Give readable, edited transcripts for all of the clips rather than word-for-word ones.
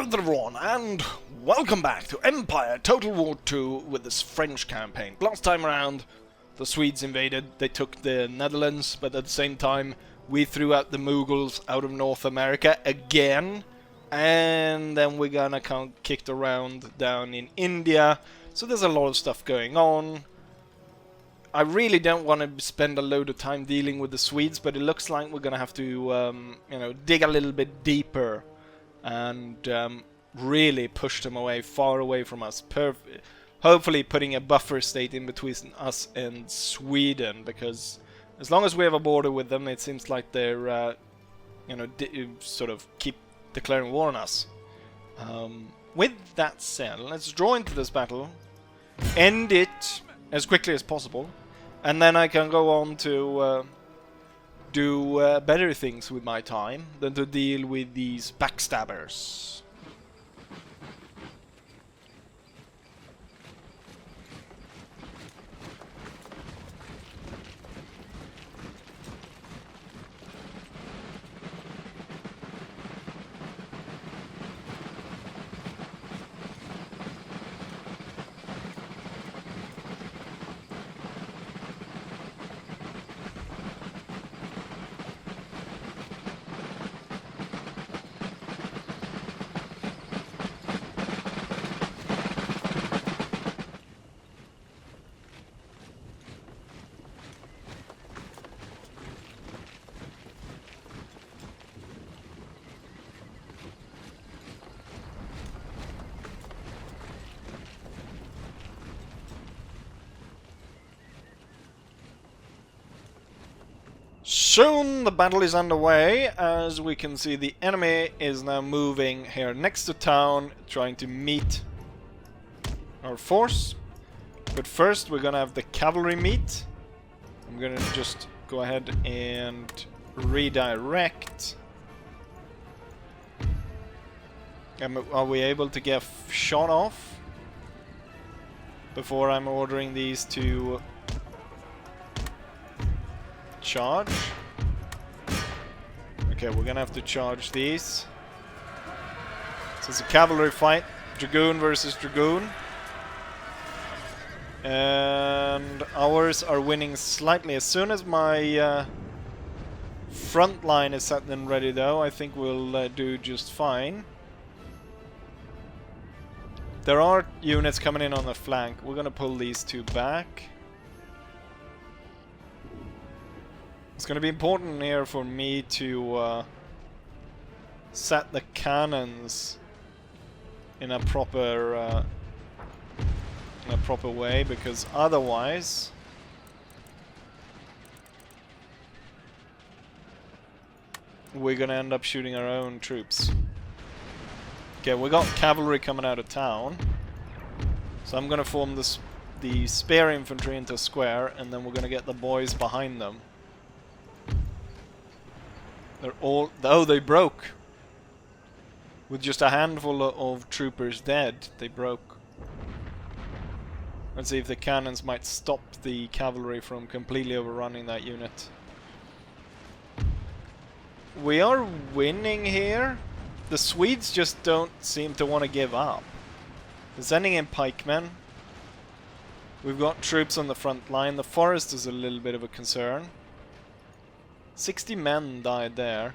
Hello there everyone, and welcome back to Empire Total War 2 with this French campaign. Last time around, the Swedes invaded, they took the Netherlands, but at the same time, we threw out the Mughals out of North America again. And then we're gonna count kicked around down in India, so there's a lot of stuff going on. I really don't want to spend a load of time dealing with the Swedes, but it looks like we're gonna have to, you know, dig a little bit deeper and really push them away, far away from us. Hopefully putting a buffer state in between us and Sweden, because as long as we have a border with them, it seems like they're, you know, sort of keep declaring war on us. With that said, let's draw into this battle, end it as quickly as possible, and then I can go on to do better things with my time than to deal with these backstabbers. Soon the battle is underway. As we can see, the enemy is now moving here next to town, trying to meet our force. But first we're gonna have the cavalry meet. I'm gonna just go ahead and redirect. Are we able to get shot off before I'm ordering these to charge? Okay, we're gonna have to charge these. So it's a cavalry fight, Dragoon versus Dragoon. And ours are winning slightly. As soon as my front line is set and ready though, I think we'll do just fine. There are units coming in on the flank. We're gonna pull these two back. It's going to be important here for me to set the cannons in a proper way, because otherwise we're going to end up shooting our own troops. Okay, we got cavalry coming out of town, so I'm going to form the spear infantry into a square, and then we're going to get the boys behind them. They're all... Oh, they broke! With just a handful of troopers dead, they broke. Let's see if the cannons might stop the cavalry from completely overrunning that unit. We are winning here. The Swedes just don't seem to want to give up. They're sending in pikemen. We've got troops on the front line. The forest is a little bit of a concern. 60 men died there.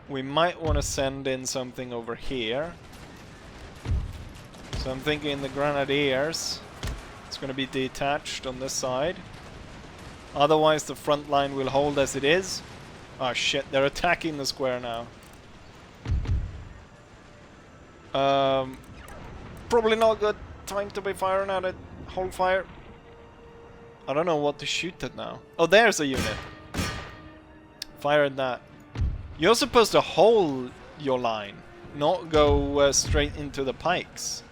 We might want to send in something over here. So I'm thinking the Grenadiers. It's going to be detached on this side. Otherwise the front line will hold as it is. Oh shit, they're attacking the square now. Probably not a good time to be firing at it. Hold fire. I don't know what to shoot at now. Oh, there's a unit. Fire at that. You're supposed to hold your line, not go straight into the pikes.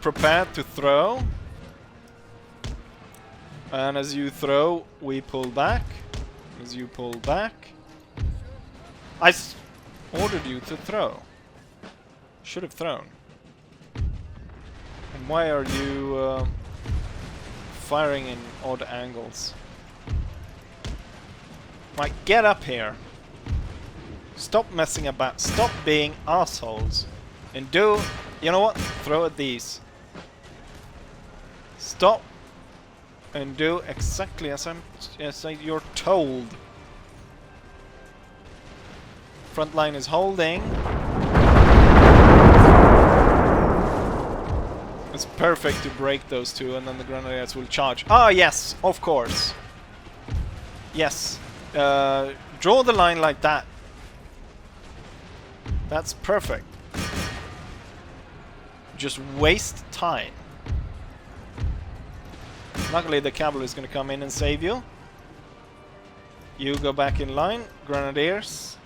Prepare to throw. And as you throw, we pull back. As you pull back. I ordered you to throw. Should have thrown. And why are you firing in odd angles? Right, get up here. Stop messing about. Stop being assholes. And do... You know what? Throw at these. Stop. And do exactly as you're told. Front line is holding. It's perfect to break those two, and then the grenadiers will charge. Ah, yes, of course. Yes. Draw the line like that. That's perfect. Just waste time. Luckily, the cavalry is going to come in and save you. You go back in line. Grenadiers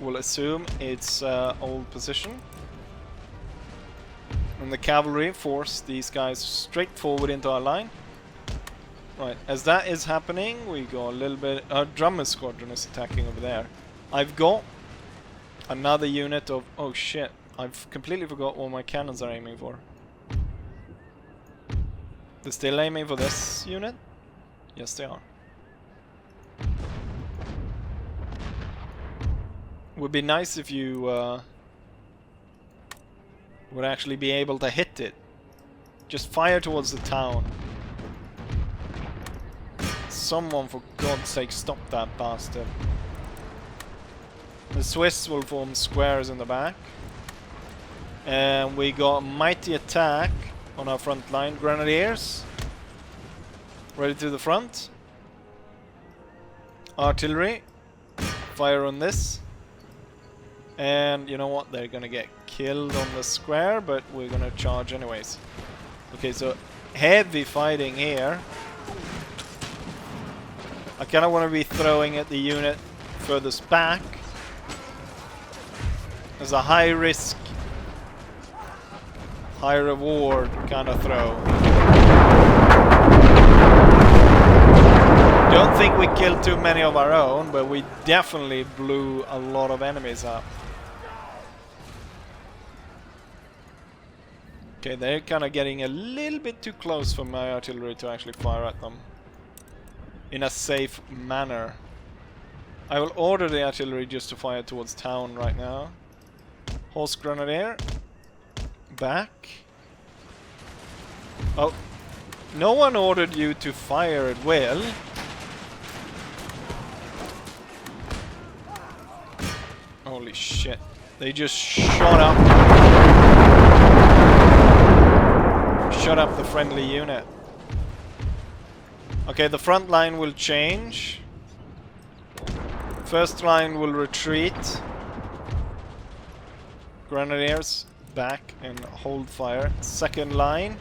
will assume its old position. And the cavalry force these guys straight forward into our line. Right, as that is happening, we go a little bit... Our drummer squadron is attacking over there. I've got another unit of... Oh shit, I've completely forgot what my cannons are aiming for. They're still aiming for this unit? Yes, they are. Would be nice if you would actually be able to hit it. Just fire towards the town. Someone, for God's sake, stop that bastard. The Swiss will form squares in the back. And we got a mighty attack on our front line. Grenadiers. Ready to the front. Artillery. Fire on this. And you know what? They're gonna get killed on the square, but we're gonna charge anyways. Okay, so heavy fighting here. I kinda wanna be throwing at the unit furthest back. There's a high risk, high reward kind of throw. Don't think we killed too many of our own, but we definitely blew a lot of enemies up. Okay, they're kind of getting a little bit too close for my artillery to actually fire at them in a safe manner. I will order the artillery just to fire towards town right now. Horse Grenadier. Back. Oh. No one ordered you to fire at will. Holy shit. They just shot up the friendly unit. Okay, the front line will change. First line will retreat. Grenadiers back and hold fire. Second line.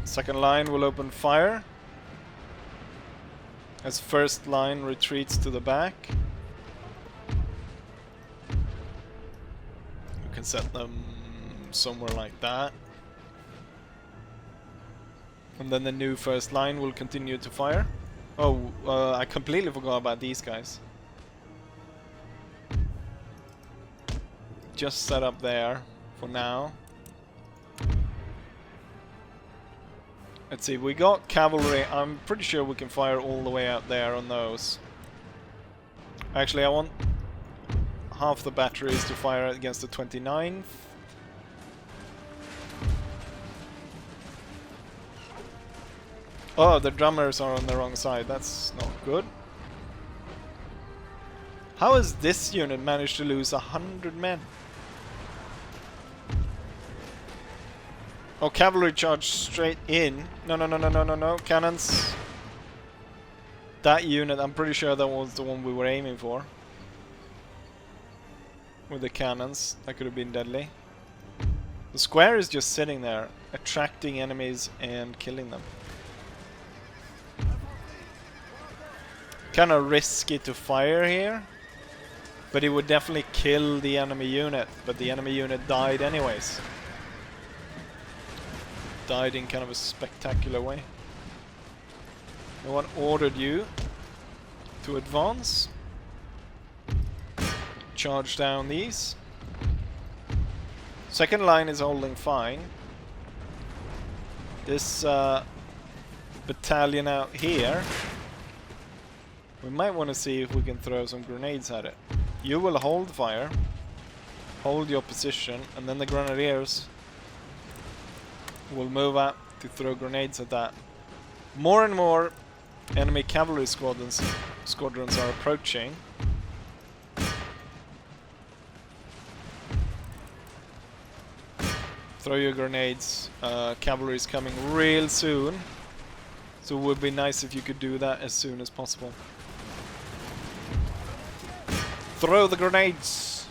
Second line will open fire as first line retreats to the back. We can set them somewhere like that. And then the new first line will continue to fire. Oh, I completely forgot about these guys. Just set up there for now. Let's see, we got cavalry. I'm pretty sure we can fire all the way out there on those. Actually, I want half the batteries to fire against the 29th. Oh, the drummers are on the wrong side. That's not good. How has this unit managed to lose 100 men? Oh, cavalry charge straight in. No. Cannons. That unit, I'm pretty sure that was the one we were aiming for. With the cannons. That could have been deadly. The square is just sitting there, attracting enemies and killing them. Kinda risky to fire here. But it would definitely kill the enemy unit. But the enemy unit died anyways. Died in kind of a spectacular way. No one ordered you to advance. Charge down these. Second line is holding fine. This battalion out here. We might want to see if we can throw some grenades at it. You will hold fire. Hold your position, and then the grenadiers will move out to throw grenades at that. More and more enemy cavalry squadrons are approaching. Throw your grenades. Cavalry is coming real soon, so it would be nice if you could do that as soon as possible. Throw the grenades!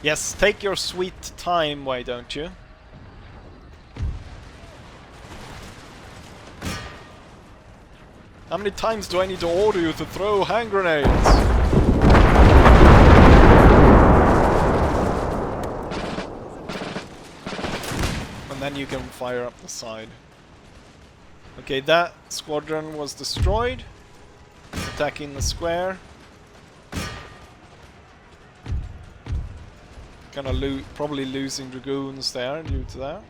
Yes, take your sweet time, why don't you? How many times do I need to order you to throw hand grenades? And then you can fire up the side. Okay, that squadron was destroyed. Attacking the square. Gonna probably losing dragoons there due to that.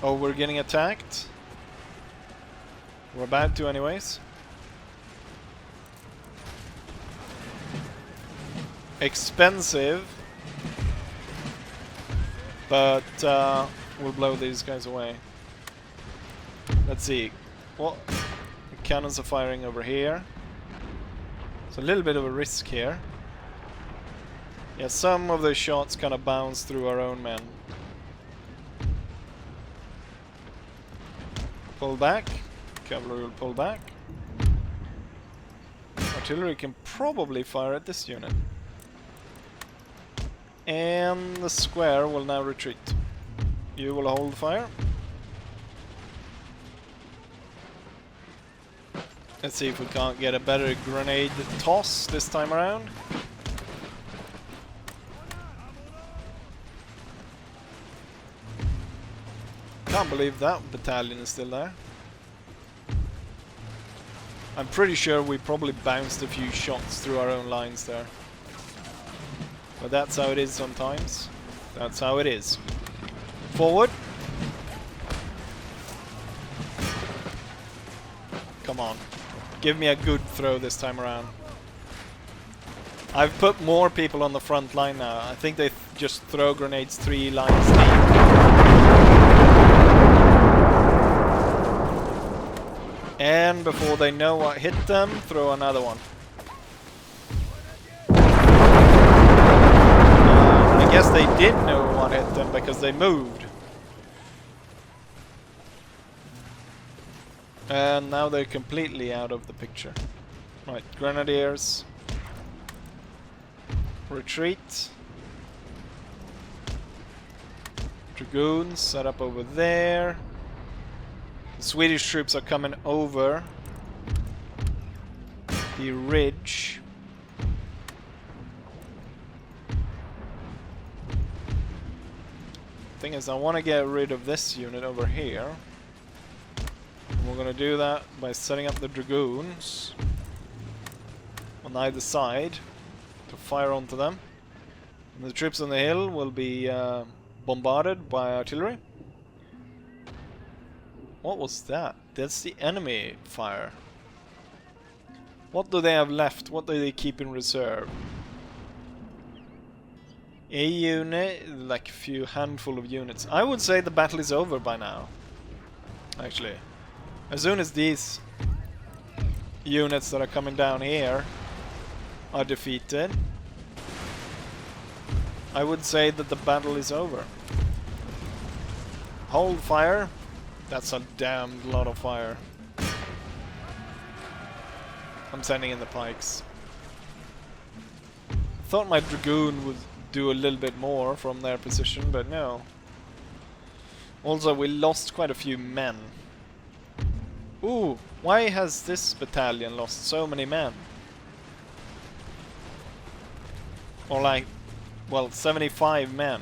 Oh, we're getting attacked. We're about to anyways. Expensive. But we'll blow these guys away. Let's see. What cannons are firing over here. It's a little bit of a risk here. Yeah, some of the shots kind of bounce through our own men. Pull back. Cavalry will pull back. Artillery can probably fire at this unit. And the square will now retreat. You will hold fire. Let's see if we can't get a better grenade toss this time around. Can't believe that battalion is still there. I'm pretty sure we probably bounced a few shots through our own lines there. But that's how it is sometimes. That's how it is. Forward. Come on. Give me a good throw this time around. I've put more people on the front line now. I think they just throw grenades 3 lines deep. And before they know what hit them, throw another one. I guess they did know what hit them because they moved. And now they're completely out of the picture. Right, grenadiers. Retreat. Dragoons set up over there. The Swedish troops are coming over the ridge. Thing is, I want to get rid of this unit over here. And we're going to do that by setting up the dragoons on either side to fire onto them. And the troops on the hill will be bombarded by artillery. What was that? That's the enemy fire. What do they have left? What do they keep in reserve? A unit, like a few handful of units. I would say the battle is over by now. Actually. As soon as these units that are coming down here are defeated, I would say that the battle is over. Hold fire. That's a damned lot of fire. I'm sending in the pikes. I thought my dragoon would do a little bit more from their position, but no. Also, we lost quite a few men. Ooh, why has this battalion lost so many men? Or like, well, 75 men.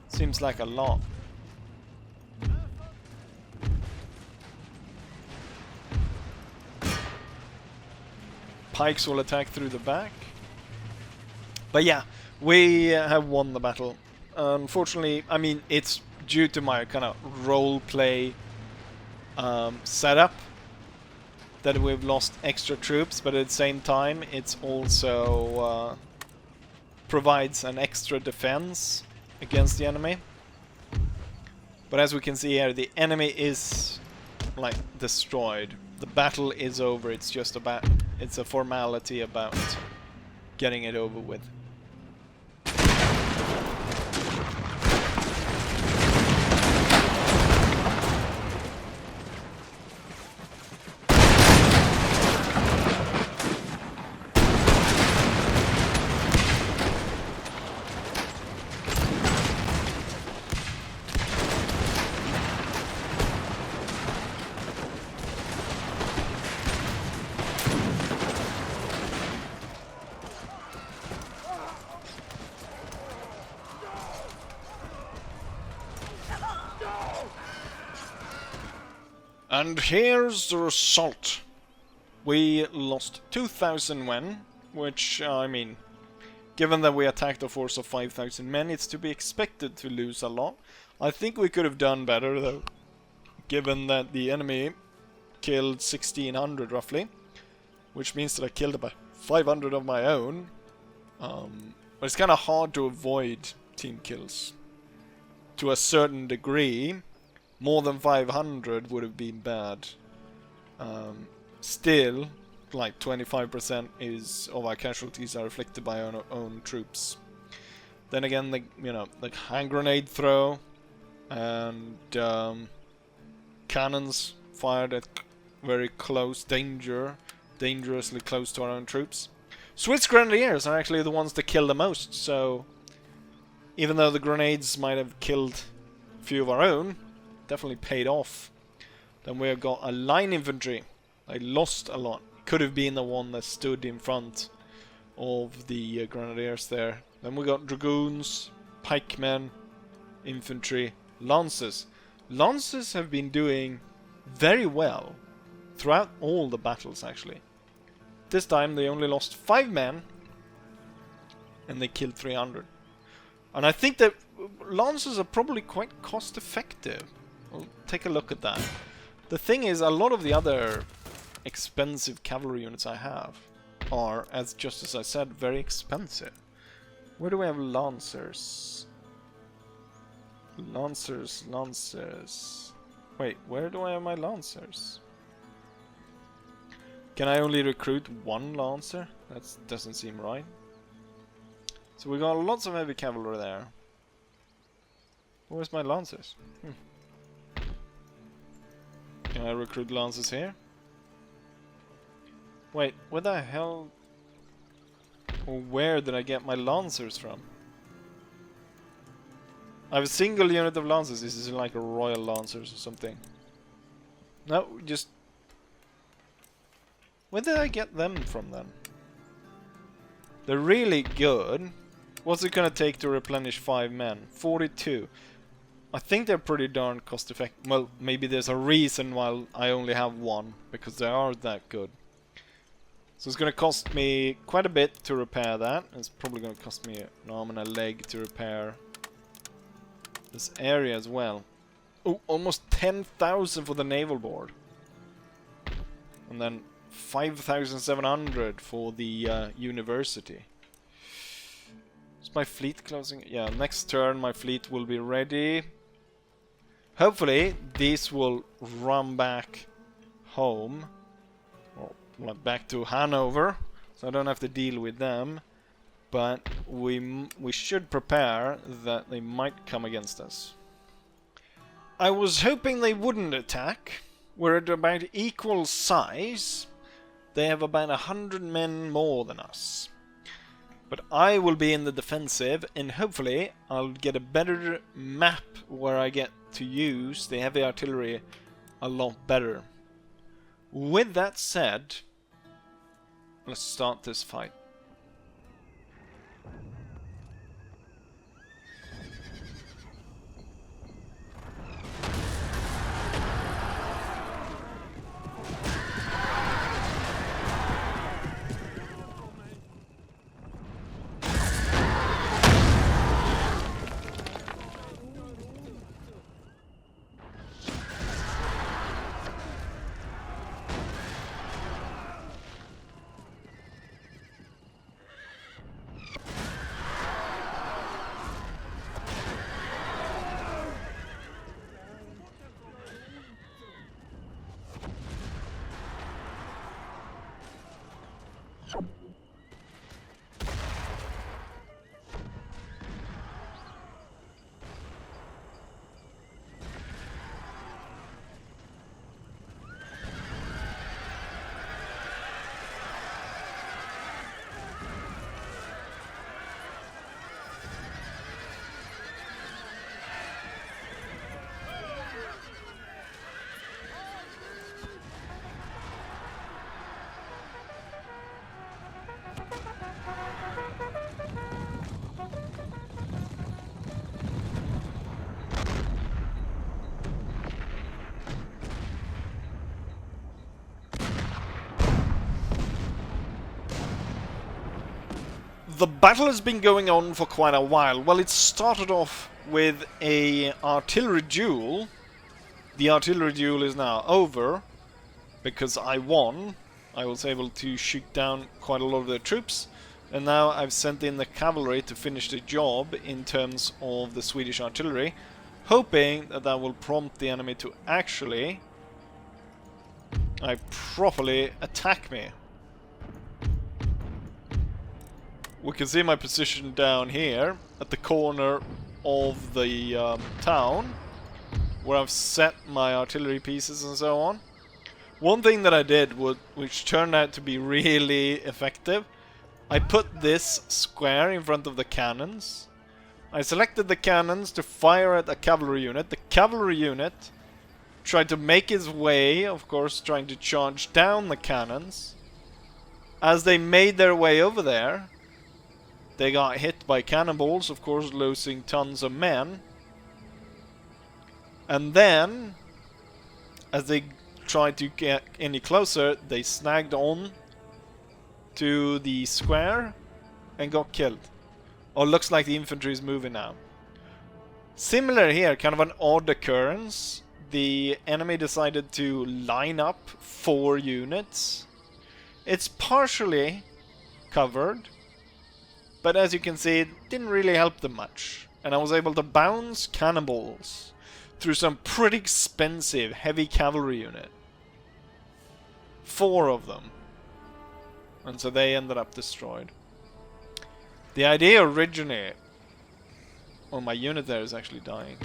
Seems like a lot. Pikes will attack through the back. But yeah, we have won the battle. Unfortunately, I mean, it's due to my kind of role play setup that we've lost extra troops, but at the same time, it's also provides an extra defense against the enemy. But as we can see here, the enemy is like destroyed. The battle is over. It's just about, it's a formality about getting it over with. And here's the result. We lost 2,000 men, which, I mean, given that we attacked a force of 5,000 men, it's to be expected to lose a lot. I think we could have done better, though, given that the enemy killed 1,600 roughly, which means that I killed about 500 of my own. But it's kind of hard to avoid team kills. To a certain degree, more than 500 would have been bad. Still, like 25% of our casualties are afflicted by our own troops. Then again, the hand grenade throw and cannons fired at very close, dangerously close to our own troops. Swiss grenadiers are actually the ones that kill the most. So even though the grenades might have killed a few of our own, definitely paid off. Then we have got a line infantry. I lost a lot. Could have been the one that stood in front of the grenadiers there. Then we got dragoons, pikemen, infantry, lances. Lances have been doing very well throughout all the battles, actually. This time they only lost 5 men and they killed 300. And I think that lances are probably quite cost effective. We'll take a look at that. The thing is, a lot of the other expensive cavalry units I have are, just as I said, very expensive. Where do we have lancers? Lancers. Wait, where do I have my lancers? Can I only recruit 1 lancer? That doesn't seem right. So we got lots of heavy cavalry there. Where's my lancers? Can I recruit lancers here? Wait, where the hell... or where did I get my lancers from? I have a single unit of lancers. This is like a royal lancers or something. No, just... where did I get them from then? They're really good. What's it gonna take to replenish 5 men? 42. I think they're pretty darn cost effective. Well, maybe there's a reason why I only have 1, because they are that good. So it's gonna cost me quite a bit to repair that. It's probably gonna cost me an arm and a leg to repair this area as well. Oh, almost 10,000 for the naval board. And then 5,700 for the university. Is my fleet closing? Yeah, next turn my fleet will be ready. Hopefully these will run back home, or back to Hanover, so I don't have to deal with them. But we should prepare that they might come against us. I was hoping they wouldn't attack. We're at about equal size. They have about 100 men more than us. But I will be in the defensive, and hopefully I'll get a better map where I get to use the heavy artillery a lot better. With that said, let's start this fight. The battle has been going on for quite a while. Well, it started off with a artillery duel. The artillery duel is now over because I won. I was able to shoot down quite a lot of their troops, and now I've sent in the cavalry to finish the job in terms of the Swedish artillery, hoping that that will prompt the enemy to actually properly attack me. We can see my position down here at the corner of the town, where I've set my artillery pieces and so on. One thing that I did, which turned out to be really effective, I put this square in front of the cannons. I selected the cannons to fire at a cavalry unit. The cavalry unit tried to make its way, of course, trying to charge down the cannons. As they made their way over there, they got hit by cannonballs, of course, losing tons of men. And then, as they tried to get any closer, they snagged on to the square and got killed. Oh, looks like the infantry is moving now. Similar here, kind of an odd occurrence. The enemy decided to line up 4 units. It's partially covered, but as you can see, it didn't really help them much. And I was able to bounce cannonballs through some pretty expensive heavy cavalry unit. 4 of them. And so they ended up destroyed. The idea originally... Oh, my unit there is actually dying.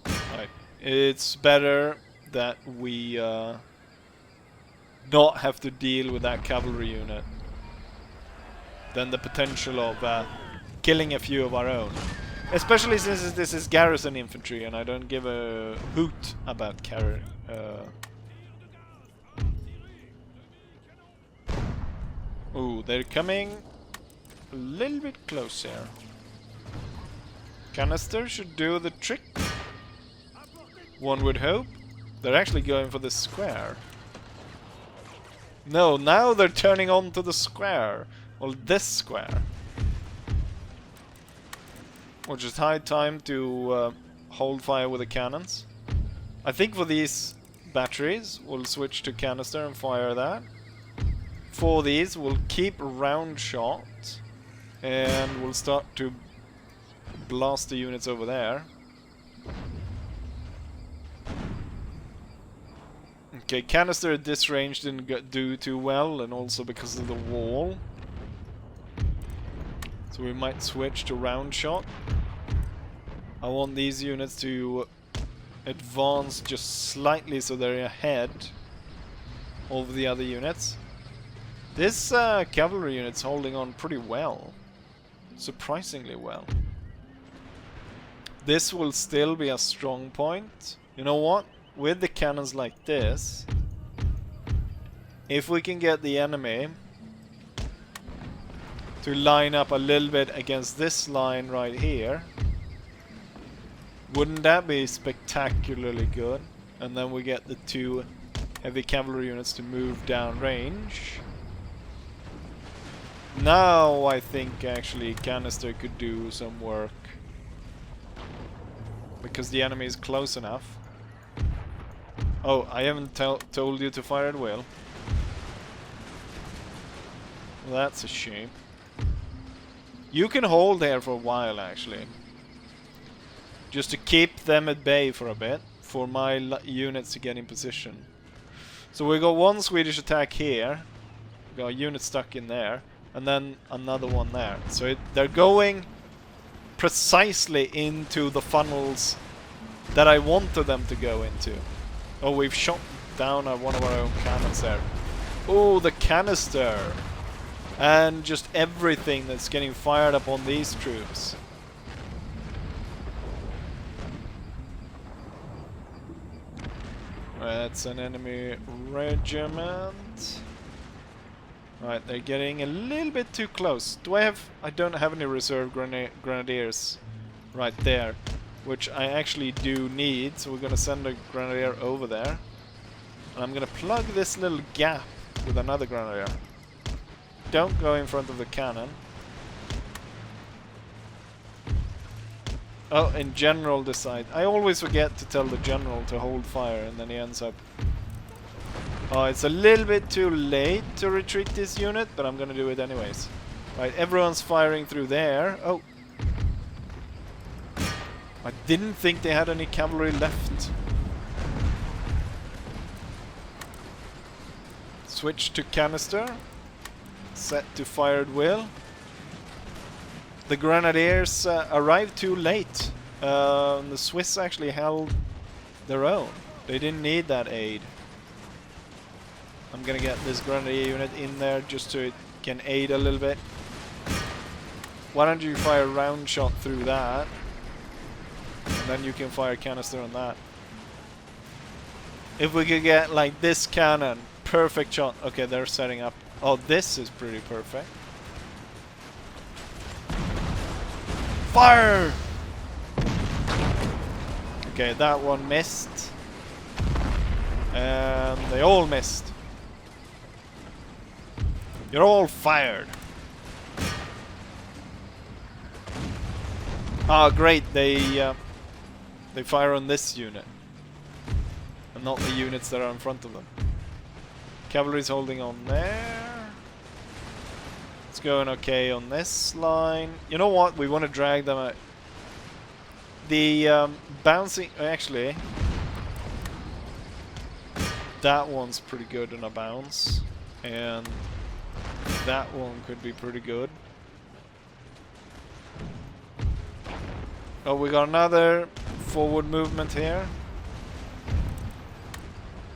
Right. It's better that we not have to deal with that cavalry unit than the potential of killing a few of our own. Especially since this is garrison infantry and I don't give a hoot about Ooh, they're coming a little bit close here. Canister should do the trick. One would hope. They're actually going for the square. No, now they're turning on to the square. Well, this square. Which is high time to hold fire with the cannons. I think for these batteries, we'll switch to canister and fire that. For these, we'll keep round shot. And we'll start to blast the units over there. Okay, canister at this range didn't do too well, and also because of the wall. So we might switch to round shot. I want these units to advance just slightly so they're ahead of the other units. This cavalry unit's holding on pretty well. Surprisingly well. This will still be a strong point. You know what? With the cannons like this, if we can get the enemy to line up a little bit against this line right here, wouldn't that be spectacularly good? And then we get the 2 heavy cavalry units to move down range. Now I think actually canister could do some work, because the enemy is close enough. Oh, I haven't told you to fire at will. Well, that's a shame. You can hold there for a while actually, just to keep them at bay for a bit, for my units to get in position. So we got 1 Swedish attack here, we got a unit stuck in there, and then another one there. So they're going precisely into the funnels that I wanted them to go into. Oh, we've shot down one of our own cannons there. Oh, the canister! And just everything that's getting fired up on these troops. That's an enemy regiment. Right, they're getting a little bit too close. I don't have any reserve grenadiers right there, which I actually do need, so we're gonna send a grenadier over there. And I'm gonna plug this little gap with another grenadier. don't go in front of the cannon. Oh, in general decide. I always forget to tell the general to hold fire, and then he ends up... Oh, it's a little bit too late to retreat this unit, but I'm gonna do it anyways. Right, everyone's firing through there. Oh. I didn't think they had any cavalry left. Switch to canister. Set to fired will. The grenadiers arrived too late. The Swiss actually held their own. They didn't need that aid. I'm gonna get this grenadier unit in there just so it can aid a little bit. Why don't you fire a round shot through that? And then you can fire canister on that. If we could get like this cannon, perfect shot. Okay, they're setting up. Oh, this is pretty perfect. Fire! Okay, that one missed. And they all missed. You're all fired. Ah, great. They fire on this unit. And not the units that are in front of them. Cavalry's holding on there. It's going okay on this line. You know what? We want to drag them out. The bouncing... Actually... That one's pretty good on a bounce. And that one could be pretty good. Oh, we got another forward movement here.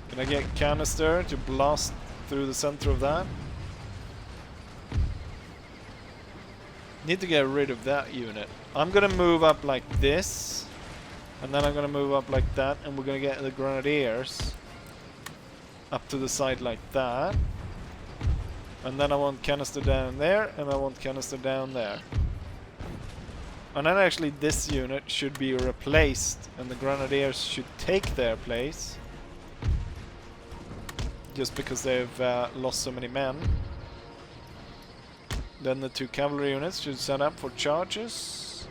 Can I get canister to blast through the center of that? Need to get rid of that unit. I'm gonna move up like this, and then I'm gonna move up like that, and we're gonna get the grenadiers up to the side like that. And then I want canister down there, and I want canister down there. And then actually this unit should be replaced, and the grenadiers should take their place. Just because they've lost so many men. Then the two cavalry units should set up for charges.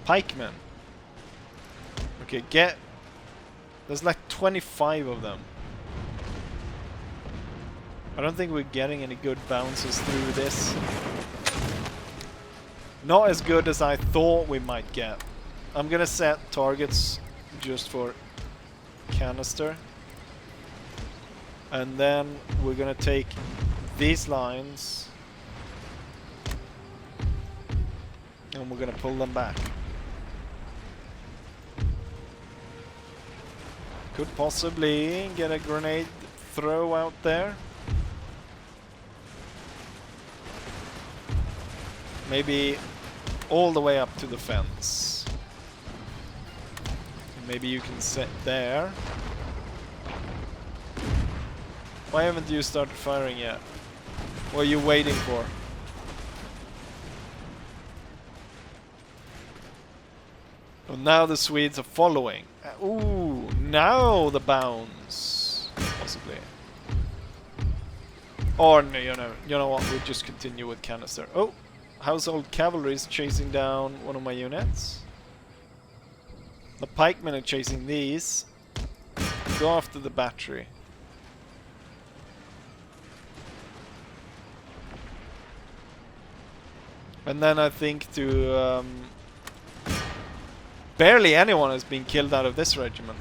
Pikemen. Okay, get... There's like 25 of them. I don't think we're getting any good bounces through this. Not as good as I thought we might get. I'm gonna set targets just for canister. And then we're gonna take these lines and we're gonna pull them back. Could possibly get a grenade throw out there. Maybe all the way up to the fence. Maybe you can sit there. Why haven't you started firing yet? What are you waiting for? Well, now the Swedes are following. Ooh, now the bounce. Possibly. Or no, you know what? We'll just continue with canister. Oh, household cavalry is chasing down one of my units. The pikemen are chasing these. Go after the battery. And then I think to... barely anyone has been killed out of this regiment.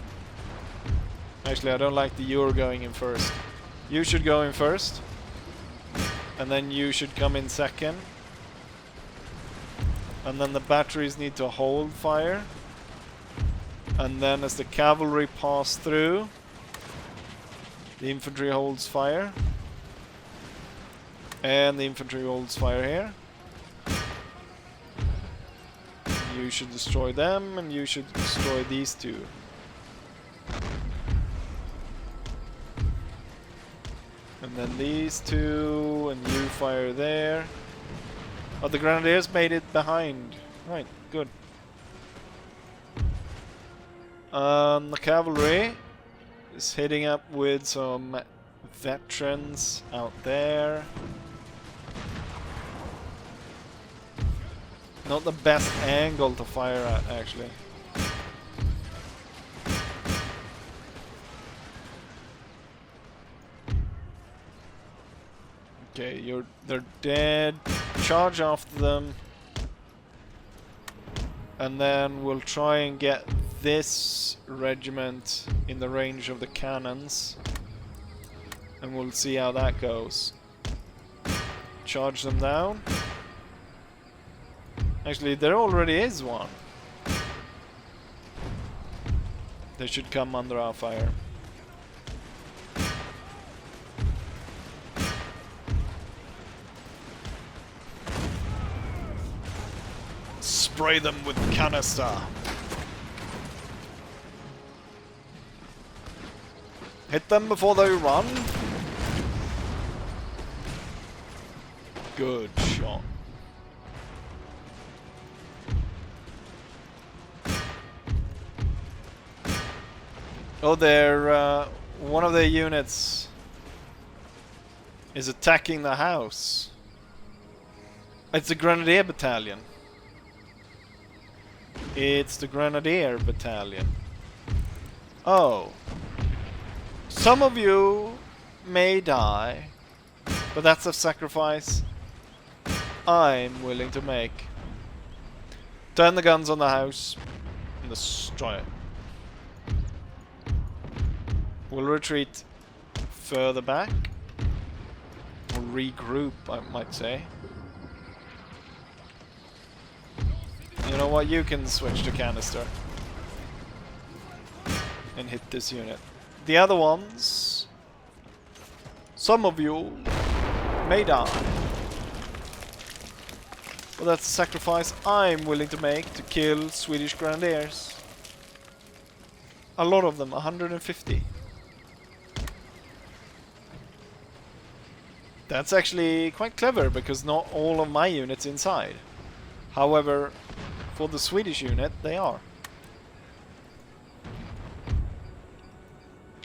Actually, I don't like the you're going in first. You should go in first. And then you should come in second. And then the batteries need to hold fire. And then as the cavalry pass through, the infantry holds fire. And the infantry holds fire here. You should destroy them, and you should destroy these two. And then these two, and you fire there. Oh, the grenadiers made it behind. Right, good. The cavalry is hitting up with some veterans out there. Not the best angle to fire at, actually. Okay, they're dead. Charge after them. And then we'll try and get this regiment in the range of the cannons. And we'll see how that goes. Charge them down. Actually, there already is one. They should come under our fire. Spray them with canister. Hit them before they run. Good shot. Oh, they're one of their units is attacking the house. It's the Grenadier Battalion. It's the Grenadier Battalion. Oh. Some of you may die, but that's a sacrifice I'm willing to make. Turn the guns on the house and destroy it. We'll retreat further back. Or regroup, I might say. You know what? You can switch to canister. And hit this unit. The other ones... Some of you may die. But that's a sacrifice I'm willing to make to kill Swedish Grenadiers. A lot of them, 150. That's actually quite clever, because not all of my units inside. However, for the Swedish unit, they are.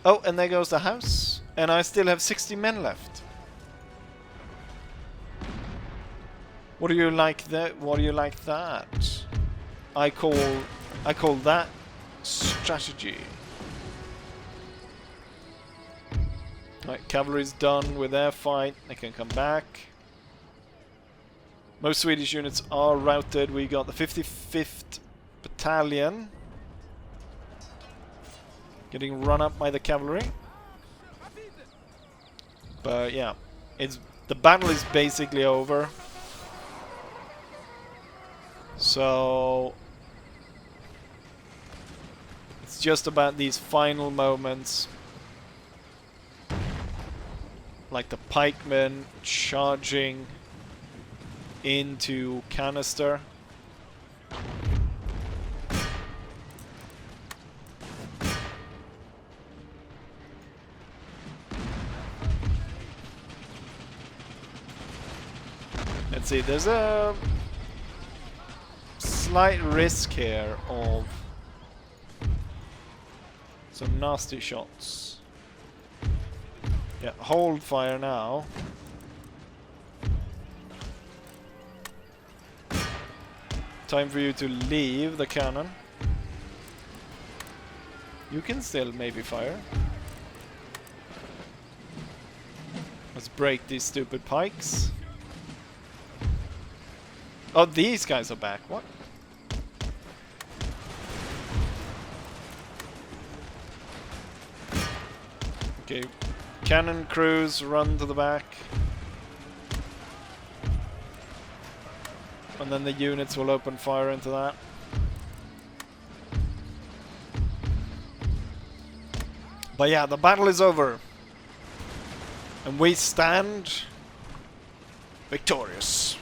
Oh, and there goes the house. And I still have 60 men left. What do you like that? What do you like that? I call that strategy. Right, cavalry's done with their fight. They can come back. Most Swedish units are routed. We got the 55th Battalion getting run up by the cavalry. But yeah, the battle is basically over. So it's just about these final moments. Like the pikemen charging into canister. Let's see, there's a slight risk here of some nasty shots. Yeah, hold fire now. Time for you to leave the cannon. You can still maybe fire. Let's break these stupid pikes. Oh, these guys are back. What? Okay. Cannon crews run to the back. And then the units will open fire into that. But yeah, the battle is over. And we stand victorious.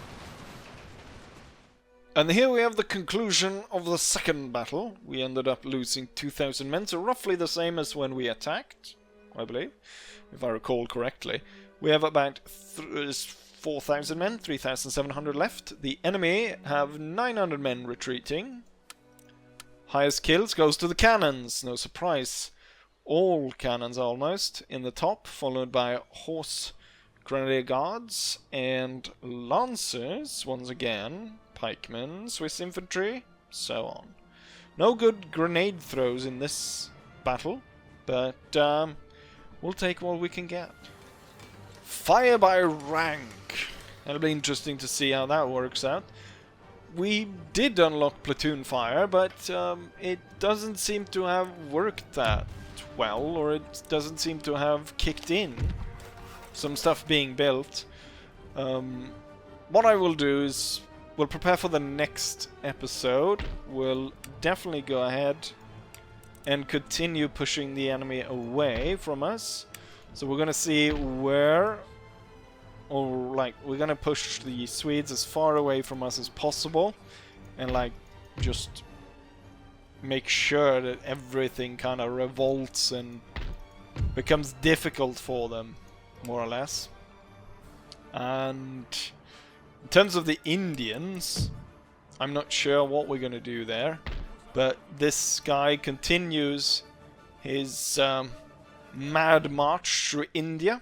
And here we have the conclusion of the second battle. We ended up losing 2,000 men, so roughly the same as when we attacked, I believe, if I recall correctly. We have about 4,000 men, 3,700 left. The enemy have 900 men retreating. Highest kills goes to the cannons, no surprise. All cannons almost in the top, followed by horse grenadier guards and lancers once again. pikemen, Swiss infantry, so on. No good grenade throws in this battle, but we'll take what we can get. Fire by rank. That'll be interesting to see how that works out. We did unlock platoon fire, but it doesn't seem to have worked that well, or it doesn't seem to have kicked in. Some stuff being built. What I will do is we'll prepare for the next episode. We'll definitely go ahead and continue pushing the enemy away from us. So we're gonna see where, or like, we're gonna push the Swedes as far away from us as possible, and like just make sure that everything kind of revolts and becomes difficult for them, more or less. And in terms of the Indians, I'm not sure what we're gonna do there, but this guy continues his mad march through India.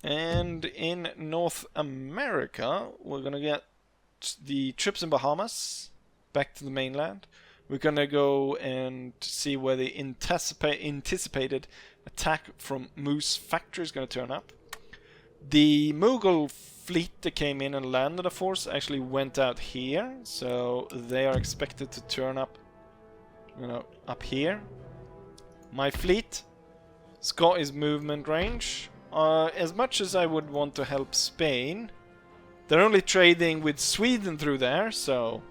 And in North America, we're gonna get the troops in Bahamas back to the mainland. We're gonna go and see where the anticipated attack from Moose Factory is gonna turn up. The Mughal fleet that came in and landed a force actually went out here, so they are expected to turn up, you know, up here. My fleet has got his movement range. As much as I would want to help Spain, they're only trading with Sweden through there, so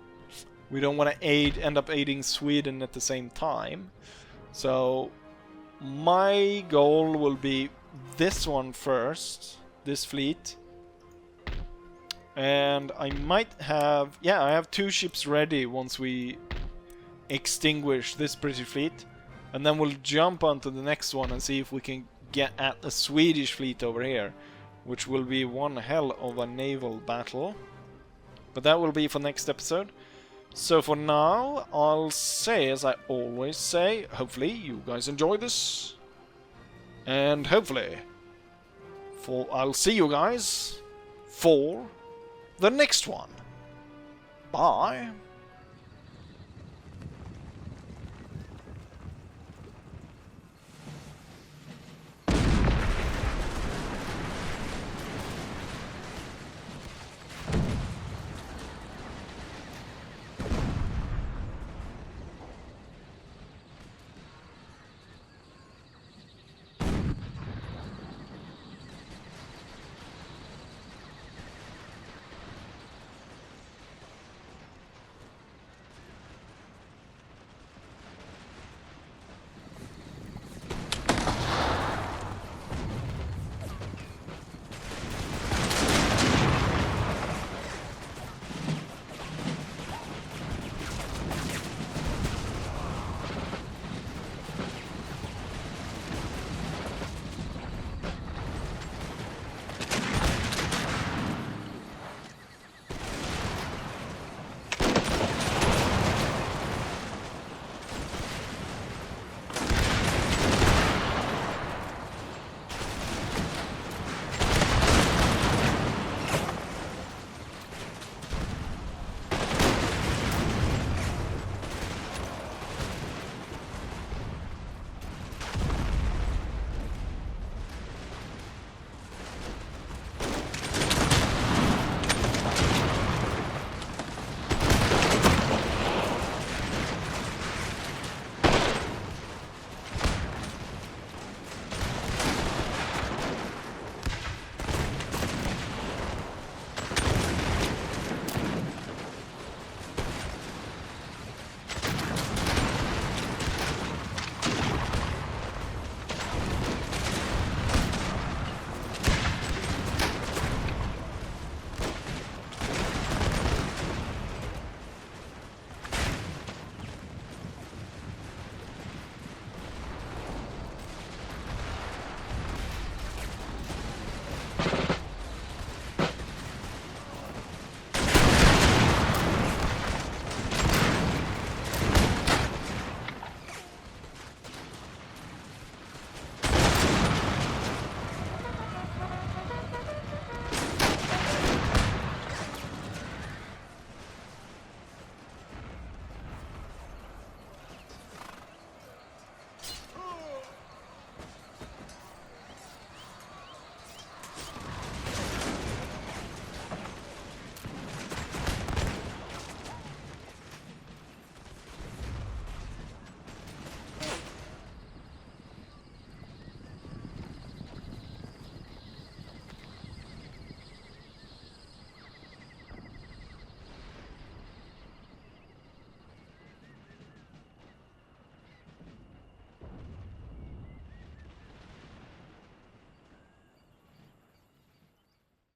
we don't want to end up aiding Sweden at the same time. So my goal will be this one first, this fleet. And I might have, yeah, I have 2 ships ready once we extinguish this British fleet. And then we'll jump onto the next one and see if we can get at the Swedish fleet over here, which will be one hell of a naval battle. But that will be for next episode. So for now, I'll say, as I always say, hopefully you guys enjoy this. And hopefully, I'll see you guys for the next one. Bye.